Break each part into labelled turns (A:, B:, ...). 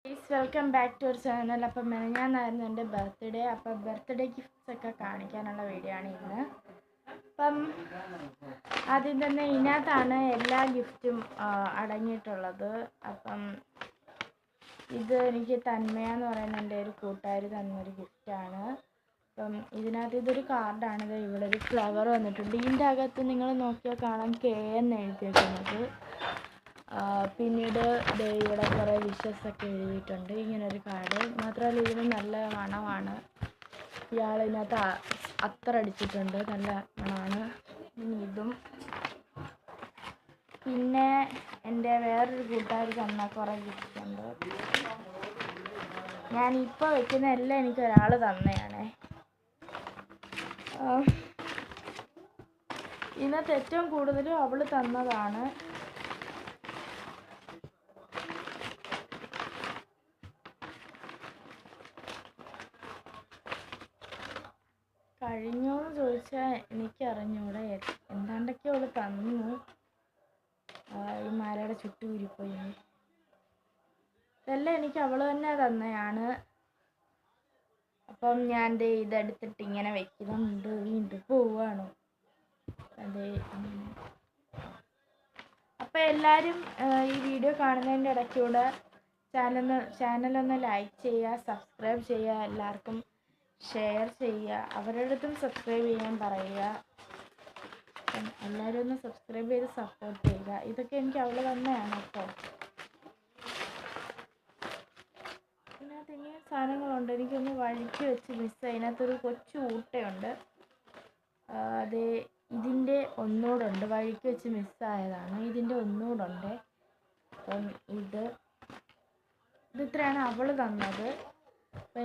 A: Guys welcome back to our channel. Appam മെനഞ്ഞാന്നായിരുന്നു എൻ്റെ birthday. അപ്പം ബർത്ത്ഡേ ഗിഫ്റ്റ്സ് ഒക്കെ കാണിക്കാനുള്ള വീഡിയോ ആണ് ഇന്ന്. അപ്പം ആദ്യം തന്നെ ഇതിനകത്താണ് എല്ലാ ഗിഫ്റ്റും അടങ്ങിയിട്ടുള്ളത്. അപ്പം ഇത് എനിക്ക് തന്മയെന്ന് പറയുന്ന എൻ്റെ ഒരു കൂട്ടുകാർ തന്നൊരു ഗിഫ്റ്റാണ്. അപ്പം ഇതിനകത്ത് ഇതൊരു കാർഡാണ്. ഇത് ഇവിടെ ഒരു ഫ്ലവർ വന്നിട്ടുണ്ട്. ഇതിൻ്റെ അകത്ത് നിങ്ങൾ നോക്കിയാൽ കാണാം കെ എന്ന് എഴുതിയിരിക്കുന്നത്. പിന്നീട് ഇവിടെ കുറേ വിഷസൊക്കെ എഴുതിയിട്ടുണ്ട്. ഇങ്ങനൊരു കാർഡ് മാത്രമല്ല ഇതിന് നല്ല മണമാണ്. ഇയാളിതിനകത്ത് അത്തർ അടിച്ചിട്ടുണ്ട്, നല്ല മണമാണ്. ഇതും പിന്നെ എൻ്റെ വേറൊരു കൂട്ടുകാർ തന്ന കുറേ ഗിഫ്റ്റ് ഉണ്ട്. ഞാനിപ്പോൾ വെക്കുന്ന എല്ലാം എനിക്ക് ഒരാൾ തന്നെയാണേ. ഇതിനകത്ത് ഏറ്റവും കൂടുതലും അവൾ തന്നതാണ്. കഴിഞ്ഞോന്ന് ചോദിച്ചാൽ എനിക്കറിഞ്ഞൂടെ. എന്താണ്ടൊക്കെ അവൾ തന്നു. ഈ മാലയുടെ ചുറ്റുകൂരിപ്പോയി. ഇതെല്ലാം എനിക്ക് അവൾ തന്നെ തന്നെയാണ്. അപ്പം ഞാൻ ഇതെടുത്തിട്ട് ഇങ്ങനെ വെക്കുന്നുണ്ട്. വീണ്ടും പോവാണോ അതെ അങ്ങനെ. അപ്പം എല്ലാവരും ഈ വീഡിയോ കാണുന്നതിൻ്റെ ഇടയ്ക്കൂടെ ചാനലൊന്ന് ലൈക്ക് ചെയ്യുക, സബ്സ്ക്രൈബ് ചെയ്യുക, എല്ലാവർക്കും ഷെയർ ചെയ്യുക, അവരുടെ അടുത്തും സബ്സ്ക്രൈബ് ചെയ്യാൻ പറയുക. എല്ലാവരും ഒന്ന് സബ്സ്ക്രൈബ് ചെയ്ത് സപ്പോർട്ട് ചെയ്യുക. ഇതൊക്കെ എനിക്ക് അവൾ തന്നെയാണ്. അപ്പോൾ ഇതിനകത്ത് ഇങ്ങനെ സാധനങ്ങളുണ്ട്. എനിക്കൊന്ന് വഴിക്ക് വെച്ച് മിസ്സായി. അതിനകത്തൊരു കൊച്ചു ഊട്ടയുണ്ട്. അത് ഇതിൻ്റെ ഒന്നുകൂടുണ്ട്. വഴിക്ക് വെച്ച് മിസ്സായതാണ്. ഇതിൻ്റെ ഒന്നുകൂടുണ്ട്. അപ്പം ഇത്രയാണ് അവൾ തന്നത്. അപ്പം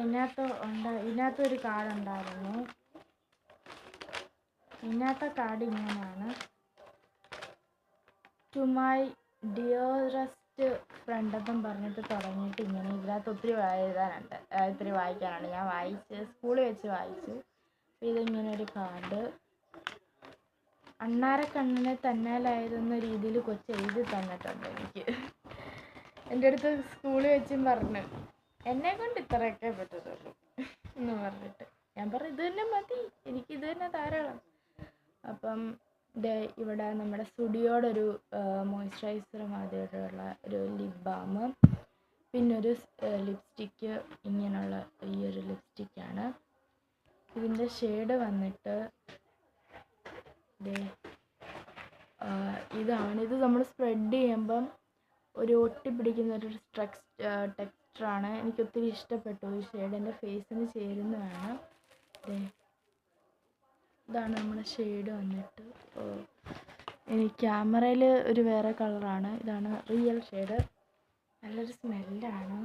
A: ഇതിനകത്തൊരു കാർഡ് ഉണ്ടായിരുന്നു. ഇതിനകത്തെ കാർഡ് ഇങ്ങനെയാണ്. ടു മൈ ഡിയറസ്റ്റ് ഫ്രണ്ട് എന്നും പറഞ്ഞിട്ട് തുടങ്ങിയിട്ട് ഇങ്ങനെ. ഇതിനകത്ത് ഒത്തിരി എഴുതാനുണ്ട്, ഒത്തിരി വായിക്കാനുണ്ട്. ഞാൻ സ്കൂളിൽ വെച്ച് വായിച്ചു. ഇതിങ്ങനെ ഒരു കാർഡ്. അണ്ണാരക്കണ്ണനെ തന്നാലായതെന്ന രീതിയിൽ കൊച്ചു എഴുതി തന്നിട്ടുണ്ട് എനിക്ക്. എൻ്റെ അടുത്ത് സ്കൂളിൽ വെച്ചും പറഞ്ഞു എന്നെ കൊണ്ട് ഇത്രയൊക്കെ പറ്റത്തുള്ളൂ എന്ന് പറഞ്ഞിട്ട്. ഞാൻ പറഞ്ഞു ഇത് തന്നെ മതി, എനിക്കിത് തന്നെ ധാരാളം. അപ്പം ഇവിടെ നമ്മുടെ സ്റ്റുഡിയോയുടെ ഒരു മോയ്സ്ചറൈസർ മാതിരിയുള്ള ഒരു ലിപ് ബാം, പിന്നൊരു ലിപ്സ്റ്റിക്ക്. ഇങ്ങനെയുള്ള ഈ ഒരു ലിപ്സ്റ്റിക്കാണ്. ഇതിൻ്റെ ഷെയ്ഡ് വന്നിട്ട് ഇതാണ്. ഇത് നമ്മൾ സ്പ്രെഡ് ചെയ്യുമ്പം ഒരു ഒട്ടിപ്പിടിക്കുന്ന ഒരു ടെക്സ്ചറാണ്. എനിക്കൊത്തിരി ഇഷ്ടപ്പെട്ടു ഈ ഷെയ്ഡ്. എൻ്റെ ഫേസിന് ചേരുന്നതാണ്. ഇതാണ് നമ്മുടെ ഷെയ്ഡ് വന്നിട്ട്. ക്യാമറയിൽ ഒരു വേറെ കളറാണ്. ഇതാണ് റിയൽ ഷെയ്ഡ്. നല്ലൊരു സ്മെല്ലാണ്.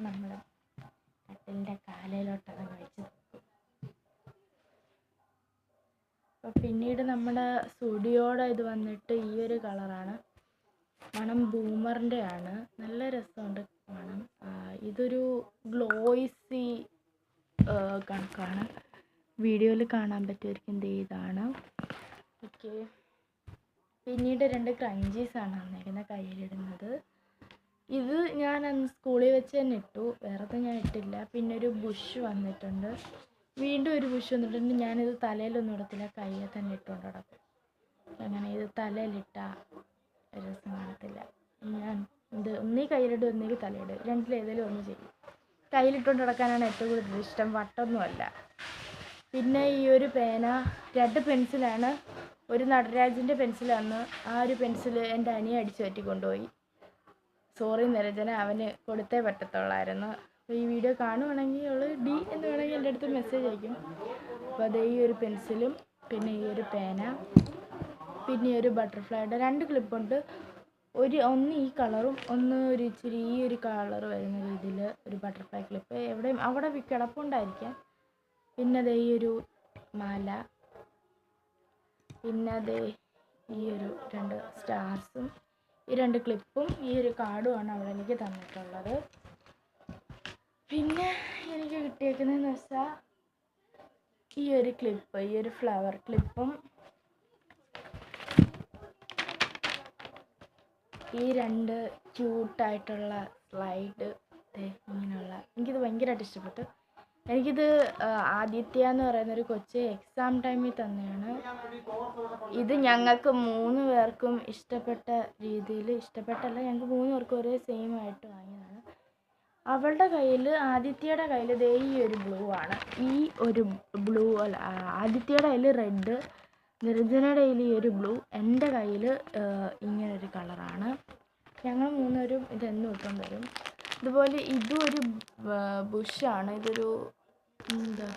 A: നമ്മൾ കട്ടിലിൻ്റെ കാലയിലോട്ടൊക്കെ വെച്ച് നോക്കും. അപ്പോൾ പിന്നീട് നമ്മുടെ സ്റ്റുഡിയോയുടെ ഇത് വന്നിട്ട് ഈ ഒരു കളറാണ്. മണം ബൂമറിൻ്റെ ആണ്. നല്ല രസമുണ്ട് മണം. ഇതൊരു ഗ്ലോയിസി കണക്കാണ്. വീഡിയോയിൽ കാണാൻ പറ്റുമായിരിക്കും. ഇതാണ്. ഓക്കെ. പിന്നീട് 2 ക്രഞ്ചീസാണ് വന്നിരിക്കുന്നത് കയ്യിലിടുന്നത്. ഇത് ഞാൻ സ്കൂളിൽ വെച്ച് തന്നെ ഇട്ടു, വേറെ ഞാൻ ഇട്ടില്ല. പിന്നെ ഒരു ബുഷ് വന്നിട്ടുണ്ട്. വീണ്ടും ഒരു ബുഷ് വന്നിട്ടുണ്ട്. ഞാനിത് തലയിലൊന്നും ഇടത്തില്ല, കയ്യിൽ തന്നെ ഇട്ടുകൊണ്ട് നടക്കും. അങ്ങനെ ഇത് തലയിലിട്ട രസം കാണത്തില്ല. ഞാൻ ഇത് ഒന്നീ കയ്യിലിട്ട് ഒന്നേക്ക് തലയിടും, രണ്ടിലേതെങ്കിലും ഒന്ന് ചെയ്യും. കയ്യിലിട്ടുകൊണ്ട് നടക്കാനാണ് ഏറ്റവും കൂടുതൽ ഇഷ്ടം, വട്ടൊന്നുമല്ല. പിന്നെ ഈ ഒരു പേന 2 പെൻസിലാണ്. ഒരു നടരാജിൻ്റെ പെൻസിലാണ്. ആ ഒരു പെൻസിൽ എൻ്റെ അനിയെ അടിച്ചു പറ്റി കൊണ്ടുപോയി. സോറി നിരഞ്ജന, അവന് കൊടുത്തേ പറ്റത്തുള്ളായിരുന്നു. അപ്പോൾ ഈ വീഡിയോ കാണുവാണെങ്കിൽ അവൾ ഡി എന്ന് വേണമെങ്കിൽ എൻ്റെ അടുത്ത് മെസ്സേജ് അയക്കും. അപ്പോൾ അത് ഈ ഒരു പെൻസിലും പിന്നെ ഈ ഒരു പേന, പിന്നെ ഈ ഒരു ബട്ടർഫ്ലൈയുടെ 2 ക്ലിപ്പുണ്ട്. ഒന്ന് ഈ കളറും ഒന്ന് ഒരു ഇച്ചിരി ഈ ഒരു കളർ വരുന്ന രീതിയിൽ ഒരു ബട്ടർഫ്ലൈ ക്ലിപ്പ് എവിടെയും അവിടെ കിടപ്പുണ്ടായിരിക്കാം. പിന്നെ ഈ ഒരു മാല, പിന്നെ ഈ ഒരു 2 സ്റ്റാർസും ഈ 2 ക്ലിപ്പും ഈ ഒരു കാർഡുമാണ് അവിടെ എനിക്ക് തന്നിട്ടുള്ളത്. പിന്നെ എനിക്ക് കിട്ടിയേക്കുന്നതെന്ന് വെച്ചാൽ ഈ ഒരു ക്ലിപ്പ്, ഈ ഒരു ഫ്ലവർ ക്ലിപ്പും ഈ 2 ക്യൂട്ടായിട്ടുള്ള സ്ലൈഡ് ഇങ്ങനെയുള്ള എനിക്കിത് ഭയങ്കരമായിട്ട് ഇഷ്ടപ്പെട്ടു. എനിക്കിത് ആദിത്യ എന്ന് പറയുന്നൊരു കൊച്ച് എക്സാം ടൈമിൽ തന്നെയാണ്. ഇത് ഞങ്ങൾക്ക് 3 പേർക്കും ഇഷ്ടപ്പെട്ട രീതിയിൽ ഇഷ്ടപ്പെട്ടല്ല, ഞങ്ങൾക്ക് 3 പേർക്കും ഒരേ സെയിം ആയിട്ട് വാങ്ങിയതാണ്. അവളുടെ കയ്യിൽ ആദിത്യയുടെ കയ്യിൽ ദേ ഈ ഒരു ബ്ലൂ ആണ്. ഈ ഒരു ബ്ലൂ അല്ല, ആദിത്യയുടെ കയ്യിൽ റെഡ്, നിരഞ്ജനയുടെ കയ്യിൽ ഈ ഒരു ബ്ലൂ, എൻ്റെ കയ്യിൽ ഇങ്ങനൊരു കളറാണ്. ഞങ്ങൾ 3 പേരും ഇതെന്നും ഇട്ടുകൊണ്ട് വരും. അതുപോലെ ഇതും ഒരു ബുഷാണ്. ഇതൊരു എന്താ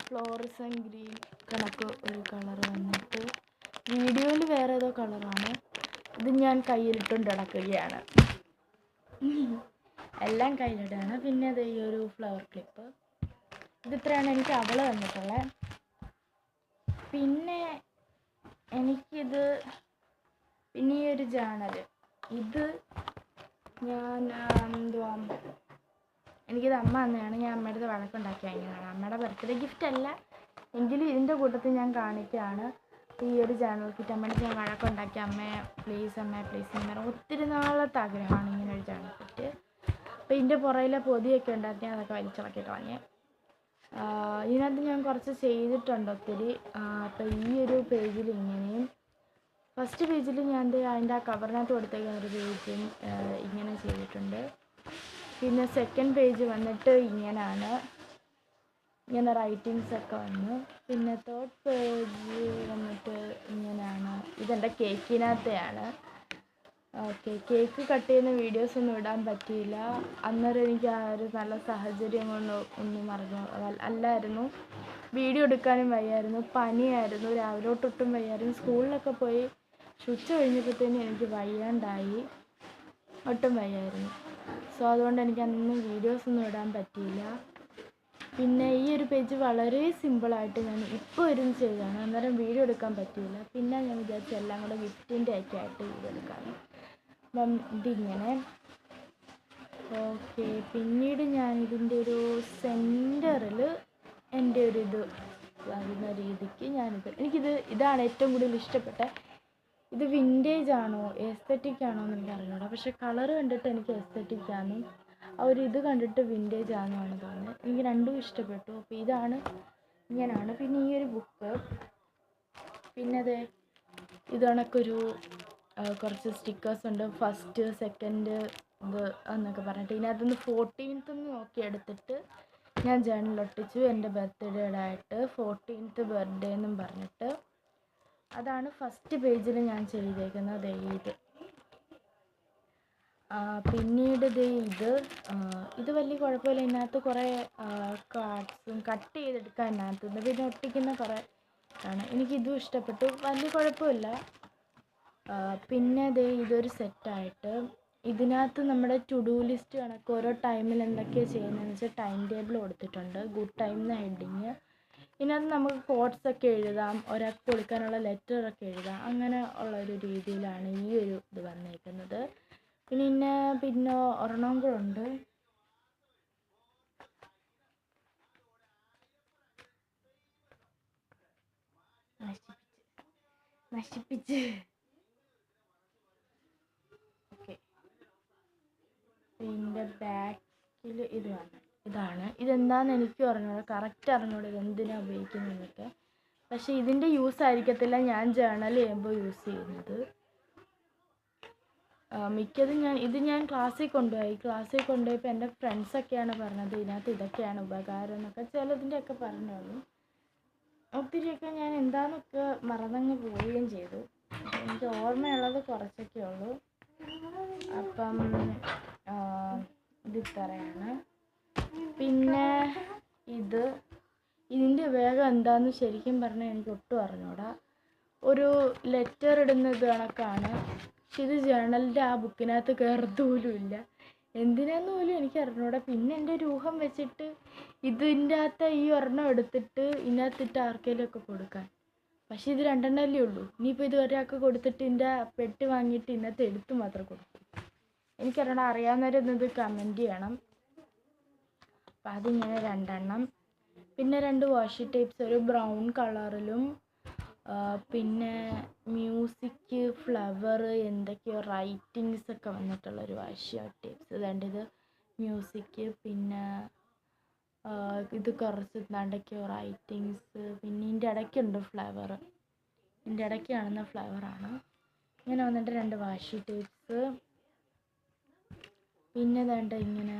A: ഫ്ലോറസൻ ഗ്രീൻ കണക്ക് ഒരു കളർ വന്നിട്ട് വീഡിയോയിൽ വേറെ ഏതോ കളറാണ്. ഇത് ഞാൻ കയ്യിലിട്ടുകൊണ്ട് നടക്കുകയാണ്. എല്ലാം കയ്യിലിടുകയാണ്. പിന്നെ അത് ഈ ഒരു ഫ്ലവർ ക്ലിപ്പ്, ഇതിത്രയാണ് എനിക്ക് അവൾ തന്നിട്ടുള്ളത്. പിന്നെ എനിക്കിത് പിന്നെ ഈ ഒരു ജേണൽ, ഇത് ഞാൻ എന്തുവാ എനിക്കിത് അമ്മ തന്നെയാണ്. ഞാൻ അമ്മയുടെ അടുത്ത് വഴക്കുണ്ടാക്കി വാങ്ങിയതാണ്. അമ്മയുടെ ബർത്ത്ഡേ ഗിഫ്റ്റ് അല്ല എങ്കിലും ഇതിൻ്റെ കൂട്ടത്തിൽ ഞാൻ കാണിക്കുകയാണ്. ഈ ഒരു ജേണൽ കിറ്റ് അമ്മയുടെ ഞാൻ വഴക്കുണ്ടാക്കി, അമ്മയെ പ്ലീസ് എന്ന് പറഞ്ഞാൽ ഒത്തിരി നാളത്തെ ആഗ്രഹമാണ് ഇങ്ങനെ ഒരു ജേണൽ കിറ്റ്. അപ്പോൾ ഇതിൻ്റെ പുറയിലെ പൊതിയൊക്കെ ഉണ്ടാക്കി അതൊക്കെ വലിച്ചിളക്കി കളഞ്ഞ്. ഇതിനകത്ത് ഞാൻ കുറച്ച് ചെയ്തിട്ടുണ്ട് ഒത്തിരി. അപ്പോൾ ഈ ഒരു പേജിൽ ഇങ്ങനെയും, ഫസ്റ്റ് പേജിൽ ഞാൻ അതിൻ്റെ ആ കവറിനകത്ത് കൊടുത്തേക്കുന്ന ഒരു പേജും ഇങ്ങനെ ചെയ്തിട്ടുണ്ട്. പിന്നെ സെക്കൻഡ് പേജ് വന്നിട്ട് ഇങ്ങനെയാണ്, ഇങ്ങനെ റൈറ്റിങ്സ് ഒക്കെ വന്നു. പിന്നെ തേർഡ് പേജ് വന്നിട്ട് ഇങ്ങനെയാണ്. ഇതെൻ്റെ കേക്കിനകത്തെയാണ്. ഓക്കെ, കേക്ക് കട്ട് ചെയ്യുന്ന വീഡിയോസൊന്നും ഇടാൻ പറ്റിയില്ല. അന്നേരം എനിക്ക് ആ ഒരു നല്ല സാഹചര്യം കൊണ്ട് ഒന്നും അല്ലായിരുന്നു. വീഡിയോ എടുക്കാനും വയ്യായിരുന്നു, പനിയായിരുന്നു, രാവിലെ തൊട്ടും വയ്യായിരുന്നു. സ്കൂളിലൊക്കെ പോയി ഉച്ച കഴിഞ്ഞപ്പോഴത്തേനും എനിക്ക് വയ്യാണ്ടായി, ഒട്ടും വയ്യായിരുന്നു. സോ അതുകൊണ്ട് എനിക്ക് അന്ന് വീഡിയോസൊന്നും ഇടാൻ പറ്റിയില്ല. പിന്നെ ഈ ഒരു പേജ് വളരെ സിമ്പിളായിട്ട് ഞാൻ ഇപ്പോൾ ഇരുന്ന് ചെയ്തതാണ്, അന്നേരം വീഡിയോ എടുക്കാൻ പറ്റിയില്ല. പിന്നെ ഞാൻ വിചാരിച്ചു എല്ലാം കൂടെ ഗിഫ്റ്റിൻ്റെ ഒക്കെ ആയിട്ട് വീഡിയോ എടുക്കാമെന്ന്. അപ്പം ഇതിങ്ങനെ. ഓക്കെ, പിന്നീട് ഞാൻ ഇതിൻ്റെ ഒരു സെൻറ്ററിൽ എൻ്റെ ഒരു ഇത് വരുന്ന രീതിക്ക് ഇതാണ് ഏറ്റവും കൂടുതൽ ഇഷ്ടപ്പെട്ട. ഇത് വിൻറ്റേജ് ആണോ എസ്തെറ്റിക് ആണോ എന്ന് എനിക്ക് അറിഞ്ഞൂടാ, പക്ഷെ കളർ കണ്ടിട്ട് എനിക്ക് എസ്തെറ്റിക് ആണെന്നും ഇത് കണ്ടിട്ട് വിൻറ്റേജ് ആണെന്നാണ് തോന്നുന്നത്. എനിക്ക് രണ്ടും ഇഷ്ടപ്പെട്ടു. അപ്പോൾ ഇങ്ങനെയാണ്. പിന്നെ ഈ ഒരു ബുക്ക്, പിന്നെ ഇത് കണക്കൊരു കുറച്ച് സ്റ്റിക്കേഴ്സ് ഉണ്ട്, ഫസ്റ്റ് സെക്കൻഡ് ഇത് എന്നൊക്കെ പറഞ്ഞിട്ട്. ഇതിനകത്തുനിന്ന് 14th നോക്കി എടുത്തിട്ട് ഞാൻ ജേണലൊട്ടിച്ചു. എൻ്റെ ബർത്ത്ഡേയുടെ ആയിട്ട് 14th ബർത്ത്ഡേ എന്നും പറഞ്ഞിട്ട്. അതാണ് ഫസ്റ്റ് പേജിൽ ഞാൻ ചെയ്തേക്കുന്നത്. ഇത് പിന്നീട് ഇത് വലിയ കുഴപ്പമില്ല. ഇതിനകത്ത് കുറേ കാർഡ്സും കട്ട് ചെയ്തെടുക്കാൻ ഇതിനകത്തുണ്ട്. പിന്നെ ഒട്ടിക്കുന്ന കുറേ ആണ്. എനിക്കിതും ഇഷ്ടപ്പെട്ടു, വലിയ കുഴപ്പമില്ല. പിന്നെ ഇതൊരു സെറ്റായിട്ട് ഇതിനകത്ത് നമ്മുടെ ടു ഡു ലിസ്റ്റ് കണക്ക് ഓരോ ടൈമിൽ എന്തൊക്കെയാണ് ചെയ്യുന്നതെന്ന് വെച്ചാൽ ടൈം ടേബിൾ കൊടുത്തിട്ടുണ്ട്. ഗുഡ് ടൈം എന്ന ഹെഡിങ്. ഇതിനകത്ത് നമുക്ക് കോട്ട്സൊക്കെ എഴുതാം, ഒരാൾക്ക് കൊടുക്കാനുള്ള ലെറ്ററൊക്കെ എഴുതാം. അങ്ങനെ ഉള്ളൊരു രീതിയിലാണ് ഈ ഒരു ഇത് വന്നേക്കുന്നത്. പിന്നെ ഒരെണ്ണം കൂടെ ഉണ്ട്. നശിപ്പിച്ച് ഓക്കെ. ഇതിൻ്റെ ബാക്കിൽ ഇതാണ്. ഇതെന്താണെന്ന് എനിക്ക് അറിഞ്ഞൂടാ, കറക്റ്റ് അറിഞ്ഞൂടാ ഇതെന്തിനാണ് ഉപയോഗിക്കുന്നതെന്നൊക്കെ. പക്ഷേ ഇതിൻ്റെ യൂസ് ആയിരിക്കത്തില്ല ഞാൻ ജേണൽ ചെയ്യുമ്പോൾ യൂസ് ചെയ്യുന്നത്. മിക്കതും ഞാൻ ക്ലാസ്സിൽ കൊണ്ടുപോയപ്പോൾ എൻ്റെ ഫ്രണ്ട്സൊക്കെയാണ് പറഞ്ഞത് ഇതിനകത്ത് ഇതൊക്കെയാണ് ഉപകാരം എന്നൊക്കെ. ചിലതിൻ്റെയൊക്കെ പറഞ്ഞു തന്നു. ഒത്തിരിയൊക്കെ ഞാൻ എന്താണെന്നൊക്കെ മറന്നങ്ങ് പോവുകയും ചെയ്തു. എനിക്ക് ഓർമ്മയുള്ളത് കുറച്ചൊക്കെ ഉള്ളൂ. അപ്പം ഇതിത്രയാണ്. പിന്നെ ഇതിൻ്റെ ഉപയോഗം എന്താണെന്ന് ശരിക്കും പറഞ്ഞാൽ എനിക്ക് ഒട്ടും അറിഞ്ഞൂടാ. ഒരു ലെറ്റർ ഇടുന്നത് കണക്കാണ്. പക്ഷെ ഇത് ജേണലിൻ്റെ ആ ബുക്കിനകത്ത് കയറത്ത് പോലും ഇല്ല. എന്തിനാന്ന് പോലും എനിക്ക് അറിഞ്ഞൂടാ. പിന്നെ എൻ്റെ ഒരു ഊഹം വെച്ചിട്ട് ഇതിൻ്റെ അകത്ത് ഈ ഒരെണ്ണം എടുത്തിട്ട് ഇതിനകത്തിട്ട് ആർക്കെങ്കിലുമൊക്കെ കൊടുക്കാൻ. പക്ഷേ ഇത് 2 എണ്ണമല്ലേ ഉള്ളൂ. ഇനിയിപ്പോൾ ഇത് ഒരാൾക്ക് കൊടുത്തിട്ട് ഇതിൻ്റെ പെട്ടി വാങ്ങിയിട്ട് ഇതിനകത്ത് എടുത്ത് മാത്രം കൊടുക്കും. എനിക്കറിയണം, അറിയാവുന്നവരൊന്നത് കമൻറ്റ് ചെയ്യണം. അപ്പം അതിങ്ങനെ 2 എണ്ണം. പിന്നെ 2 വാഷി ടേപ്സ്, ഒരു ബ്രൗൺ കളറിലും പിന്നെ മ്യൂസിക്, ഫ്ലവർ, എന്തൊക്കെയോ റൈറ്റിങ്സ് ഒക്കെ വന്നിട്ടുള്ളൊരു വാഷി ടേപ്സ്. ഇതാണ്ട് ഇത് മ്യൂസിക്, പിന്നെ ഇത് കുറച്ച് എന്തൊക്കെയോ റൈറ്റിങ്സ്, പിന്നെ ഇതിൻ്റെ ഇടയ്ക്കുണ്ട് ഫ്ലവർ, ഇതിൻ്റെ ഇടയ്ക്ക് കാണുന്ന ഫ്ലവറാണ്. ഇങ്ങനെ വന്നിട്ട് 2 വാഷി ടേപ്സ്. പിന്നെ വേണ്ട ഇങ്ങനെ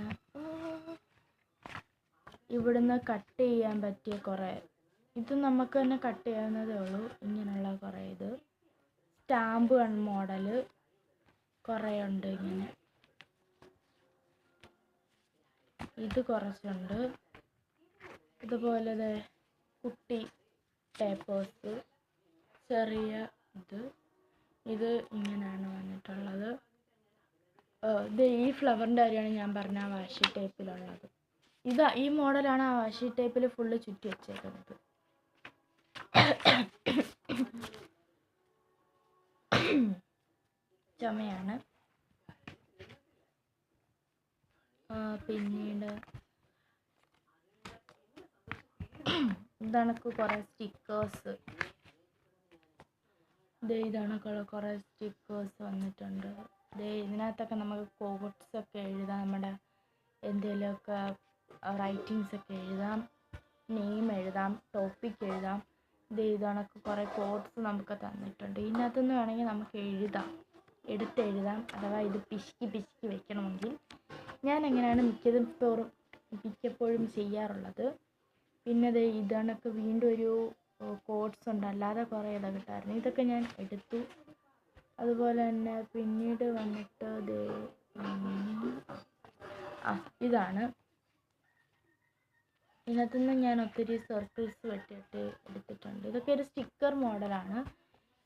A: ഇവിടുന്ന് കട്ട് ചെയ്യാൻ പറ്റിയ കുറേ, ഇത് നമുക്ക് തന്നെ കട്ട് ചെയ്യാവുന്നതേ ഉള്ളൂ. ഇങ്ങനെയുള്ള കുറേ ഇത് സ്റ്റാമ്പ് മോഡൽ കുറേ ഉണ്ട്. ഇങ്ങനെ ഇത് കുറച്ചുണ്ട്. ഇതുപോലെ കുട്ടി പേപ്പേഴ്സ്, ചെറിയ ഇത് ഇങ്ങനെയാണ് വന്നിട്ടുള്ളത്. ഇത് ഈ ഫ്ലവറിൻ്റെ കാര്യമാണ് ഞാൻ പറഞ്ഞ ആ വാഷി ടേപ്പിലുള്ളത്. ഈ മോഡലാണ് ആ വാഷി ടേപ്പിൽ ഫുള്ള് ചുറ്റി വെച്ചേക്കുന്നത്. ചുമയാണ്. പിന്നീട് ഇതണക്ക് കുറേ സ്റ്റിക്കേഴ്സ്, ഇതണക്കുള്ള കുറേ സ്റ്റിക്കേഴ്സ് വന്നിട്ടുണ്ട്. ഇതിനകത്തൊക്കെ നമുക്ക് കോട്ട്സൊക്കെ എഴുതാം, നമ്മുടെ എന്തെങ്കിലുമൊക്കെ റൈറ്റിങ്സൊക്കെ എഴുതാം, നെയിം എഴുതാം, ടോപ്പിക് എഴുതാം. ഇതണക്ക് കുറേ കോട്ട്സ് നമുക്ക് തന്നിട്ടുണ്ട്. ഇതിനകത്തുനിന്ന് വേണമെങ്കിൽ നമുക്ക് എടുത്തെഴുതാം. അഥവാ ഇത് പിശുക്കി വെക്കണമെങ്കിൽ ഞാൻ എങ്ങനെയാണ് മിക്കപ്പോഴും ചെയ്യാറുള്ളത്. പിന്നെ ഇതണക്ക് വീണ്ടും ഒരു കോട്ട്സ് ഉണ്ട്, അല്ലാതെ കുറേ കിട്ടായിരുന്നു. ഇതൊക്കെ ഞാൻ എടുത്തു. അതുപോലെ തന്നെ പിന്നീട് വന്നിട്ട് ഇതാണ്. ഇതിനകത്തുനിന്ന് ഞാൻ ഒത്തിരി സർക്കിൾസ് വെട്ടിയിട്ട് എടുത്തിട്ടുണ്ട്. ഇതൊക്കെ ഒരു സ്റ്റിക്കർ മോഡലാണ്.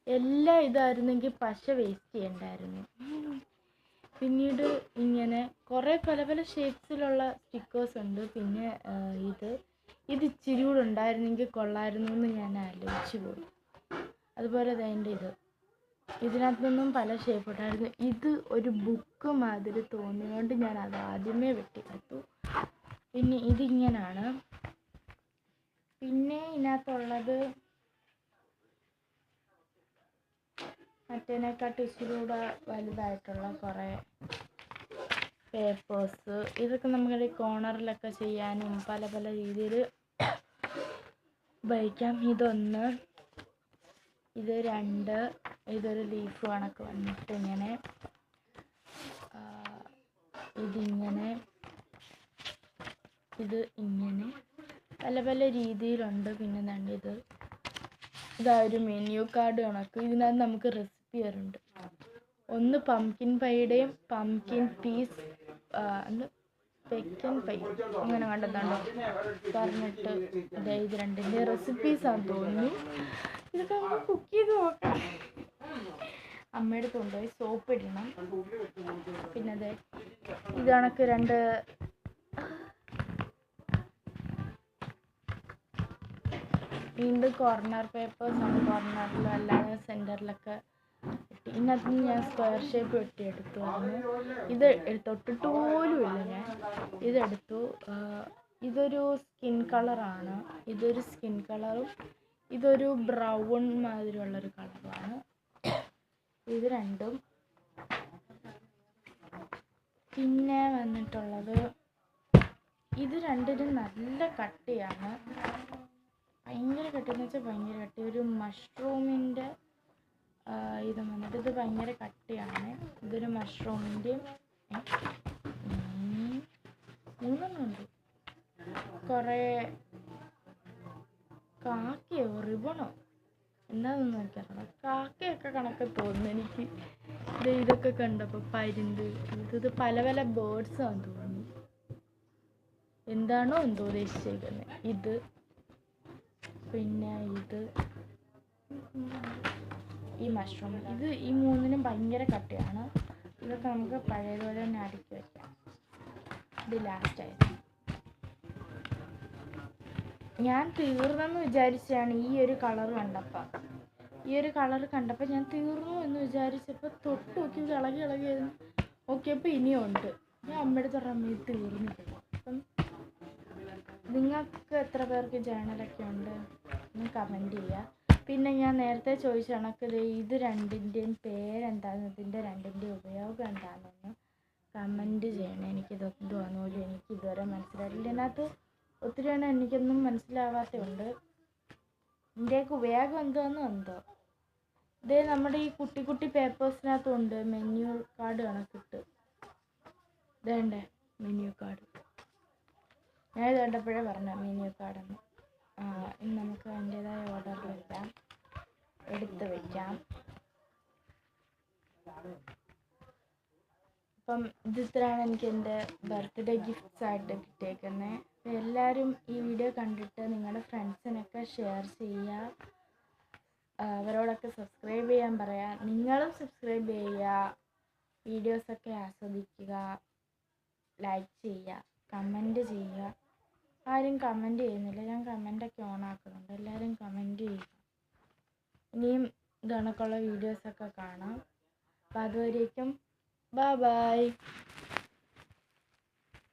A: എല്ലാം ഇതായിരുന്നെങ്കിൽ പശ വേസ്റ്റ് ചെയ്യണ്ടായിരുന്നു. പിന്നീട് ഇങ്ങനെ കുറേ പല ഷേപ്സിലുള്ള സ്റ്റിക്കേഴ്സ് ഉണ്ട്. പിന്നെ ഇത് ഇച്ചിരി കൂടെ ഉണ്ടായിരുന്നെങ്കിൽ കൊള്ളായിരുന്നു എന്ന് ഞാൻ ആലോചിച്ചു പോയി. അതുപോലെ ഇതിനകത്ത് നിന്നും പല ഷേപ്പ് ഉണ്ടായിരുന്നു. ഇത് ഒരു ബുക്ക് മാതിരി തോന്നിയതുകൊണ്ട് ഞാൻ അത് ആദ്യമേ വെട്ടിയെടുത്തു. പിന്നെ ഇതിങ്ങനാണ്. പിന്നെ ഇതിനകത്തുള്ളത് മറ്റേതിനെക്കാട്ടും ഇച്ചിരി കൂടെ വലുതായിട്ടുള്ള കുറേ പേപ്പേഴ്സ്. ഇതൊക്കെ നമുക്ക് കോർണറിലൊക്കെ ചെയ്യാനും പല രീതിയിൽ ഉപയോഗിക്കാം. ഇതൊന്ന്, ഇത് 2, ഇതൊരു ലീഫ് കണക്ക് വന്നിട്ട് ഇങ്ങനെ, ഇതിങ്ങനെ, ഇത് ഇങ്ങനെ പല രീതിയിലുണ്ട്. പിന്നെ ഇതാ ഒരു മെനു കാർഡ് കണക്ക്. ഇതിനകത്ത് നമുക്ക് റെസിപ്പി വരുന്നുണ്ട്. ഒന്ന് pumpkin പൈയുടെയും pumpkin piece pecan pi അങ്ങനെ കണ്ടെത്താണ്ടോ പറഞ്ഞിട്ട് ഇത് 2ൻ്റെ റെസിപ്പീസാന്ന് തോന്നുന്നു. ഇതൊക്കെ നമുക്ക് കുക്ക് ചെയ്ത് നോക്കാം. അമ്മയുടെ കൊണ്ടുപോയി സോപ്പ് ഇടണം. പിന്നെ ഇത് കണക്ക് 2 വീണ്ടും കോർണർ പേപ്പേഴ്സാണ്. കോർണറിലും അല്ലാതെ സെൻറ്ററിലൊക്കെ വെട്ടി. ഇതിനകത്ത് ഞാൻ സ്ക്വയർ ഷേപ്പ് വെട്ടിയെടുത്തു. ഇത് തൊട്ടിട്ട് പോലും ഇല്ല ഞാൻ. ഇതെടുത്തു. ഇതൊരു സ്കിൻ കളറാണ്. ഇതൊരു സ്കിൻ കളറും ഇതൊരു ബ്രൗൺ മാതിരിയുള്ളൊരു കളറുമാണ്. ഇത് രണ്ടും. പിന്നെ വന്നിട്ടുള്ളത് ഇത് 2നും നല്ല കട്ടിയാണ്. ഭയങ്കര കട്ടിയെന്ന് വെച്ചാൽ ഭയങ്കര കട്ടി. ഒരു മഷ്റൂമിൻ്റെ ഇത് വന്നിട്ട് ഇത് ഭയങ്കര കട്ടിയാണ്. ഇതൊരു മഷ്റൂമിൻ്റെയും 3 ഉണ്ട്. കുറേ കാക്കയോ റിബണോ എന്താണെന്ന് നോക്കിയാൽ കാക്കയൊക്കെ കണക്ക് തോന്നുന്നു എനിക്ക്. ഇതൊക്കെ കണ്ടപ്പോൾ പരുന്ത്, ഇത് പല ബേർഡ്സ് ആണെന്ന് തോന്നുന്നു. എന്താണോ എന്തോ ഉദ്ദേശിച്ചേക്കുന്നത്. ഇത് പിന്നെ ഈ മഷ്റൂം, ഈ 3നും ഭയങ്കര കട്ടിയാണ്. ഇതൊക്കെ നമുക്ക് പഴയതുപോലെ തന്നെ അടുക്കി വയ്ക്കാം. ഇത് ലാസ്റ്റായിരുന്നു. ഞാൻ തീർന്നെന്ന് വിചാരിച്ചാണ് ഈ ഒരു കളർ കണ്ടപ്പോൾ. ഞാൻ തീർന്നു എന്ന് വിചാരിച്ചപ്പോൾ തൊട്ട് നോക്കി ഇളകി നോക്കിയപ്പോൾ ഇനിയും ഉണ്ട്. ഞാൻ അമ്മയുടെ പറഞ്ഞ തീർന്നിട്ടില്ല. അപ്പം നിങ്ങൾക്ക് എത്ര പേർക്ക് ജേണലൊക്കെ ഉണ്ട് എന്ന് കമൻറ്റ് ചെയ്യുക. പിന്നെ ഞാൻ നേരത്തെ ചോദിച്ച കണക്ക് ഇത് രണ്ടിൻ്റെയും പേരെന്താണെന്ന്, ഇതിൻ്റെ രണ്ടിൻ്റെയും ഉപയോഗം എന്താണെന്ന് കമൻറ്റ് ചെയ്യണം. എനിക്കിതെന്തുവാന്ന് പോലും എനിക്ക് ഇതുവരെ മനസ്സിലായിട്ടില്ല. ഇതിനകത്ത് ഒത്തിരി എണ്ണം എനിക്കൊന്നും മനസ്സിലാവാത്തതുണ്ട്. ഇതിൻ്റെയൊക്കെ ഉപയോഗം എന്താണെന്നോ എന്തോ. ഇതേ നമ്മുടെ ഈ കുട്ടി കുട്ടി പേപ്പേഴ്സിനകത്തുണ്ട് മെനു കാർഡ് കണക്കിട്ട്. ഇതേണ്ടേ മെനു കാർഡ്. ഞാൻ ഇത് കണ്ടപ്പോഴേ പറഞ്ഞ മെനു കാർഡെന്ന്. ഇനി നമുക്ക് അതിൻ്റേതായ ഓർഡറിലെല്ലാം എടുത്ത് വയ്ക്കാം. അപ്പം ഇതിത്രയാണ് എനിക്ക് എൻ്റെ ബർത്ത്ഡേ ഗിഫ്റ്റ്സ് ആയിട്ട് കിട്ടിയേക്കുന്നത്. അപ്പോൾ എല്ലാവരും ഈ വീഡിയോ കണ്ടിട്ട് നിങ്ങളുടെ ഫ്രണ്ട്സിനൊക്കെ ഷെയർ ചെയ്യുക, അവരോടൊക്കെ സബ്സ്ക്രൈബ് ചെയ്യാൻ പറയാം. നിങ്ങളും സബ്സ്ക്രൈബ് ചെയ്യുക, വീഡിയോസൊക്കെ ആസ്വദിക്കുക, ലൈക്ക് ചെയ്യുക, കമൻറ്റ് ചെയ്യുക. ആരും കമൻറ്റ് ചെയ്യുന്നില്ല, ഞാൻ കമൻറ്റൊക്കെ ഓണാക്കുന്നുണ്ട്. എല്ലാവരും കമൻറ്റ് ചെയ്യുക. ഇനിയും ഇതണക്കുള്ള വീഡിയോസൊക്കെ കാണാം. അപ്പോൾ അതുവരേക്കും ബൈ.